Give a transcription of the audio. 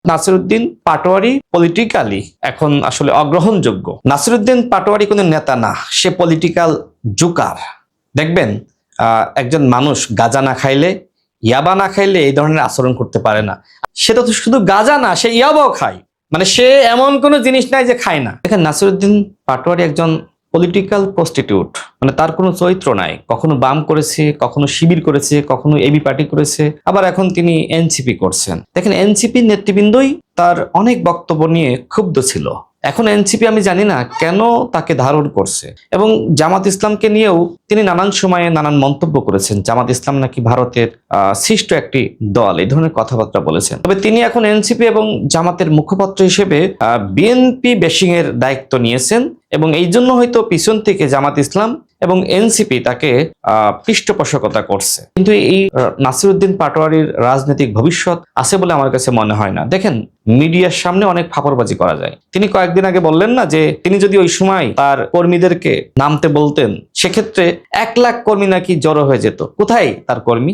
Nasiruddin Patwari politically এখন আসলে অগ্রহণযোগ্য। নাসিরউদ্দিন পাটোয়ারি কোনো নেতা না, সে পলিটিক্যাল জোকার। দেখবেন একজন মানুষ গাঁজা না খাইলে, ইয়াবা না খাইলে এই ধরনের আচরণ করতে পারে না। সেটা তো শুধু গাঁজা না, সে ইয়াবাও খায়, মানে সে এমন কোনো জিনিস নাই যে খায় না। দেখেন নাসিরউদ্দিন পাটোয়ারি একজন পলিটিক্যাল প্রস্টিটিউট, মানে তার কোনো চরিত্র নাই। কখনো বাম করেছে, কখনো শিবির করেছে, কখনো এবি পার্টি করেছে, আবার এখন তিনি এনসিপি করছেন। দেখেন এনসিপি নেতৃবৃন্দই তার অনেক বক্তব্য নিয়ে ক্ষুব্ধ ছিল। এখন এনসিপি আমি জানি না কেন তাকে ধারণ করছে, এবং জামাত ইসলামকে নিয়েও তিনি নানান সময়ে নানান মন্তব্য করেছেন। জামাত ইসলাম নাকি ভারতের সৃষ্ট একটি দল, এই ধরনের কথাবার্তা বলেছেন। তবে তিনি এখন এনসিপি এবং জামাতের মুখপাত্র হিসেবে বিএনপি বেশিং এর দায়িত্ব নিয়েছেন, এবং এই জন্য হয়তো পিছন থেকে জামাত ইসলাম এবং এনসিপি তাকে পৃষ্ঠপোষকতা করছে। কিন্তু এই নাসিরউদ্দিন পাটোয়ারির রাজনৈতিক ভবিষ্যৎ আছে বলে আমার কাছে মনে হয় না। দেখেন মিডিয়ার সামনে অনেক ফাপড়বাজি করা যায়। তিনি কয়েকদিন আগে বললেন না যে তিনি যদি ওই সময় তার কর্মীদেরকে নামতে বলতেন, সেক্ষেত্রে 1 লাখ কর্মী নাকি জড়ো হয়ে যেত। কোথায় তার কর্মী?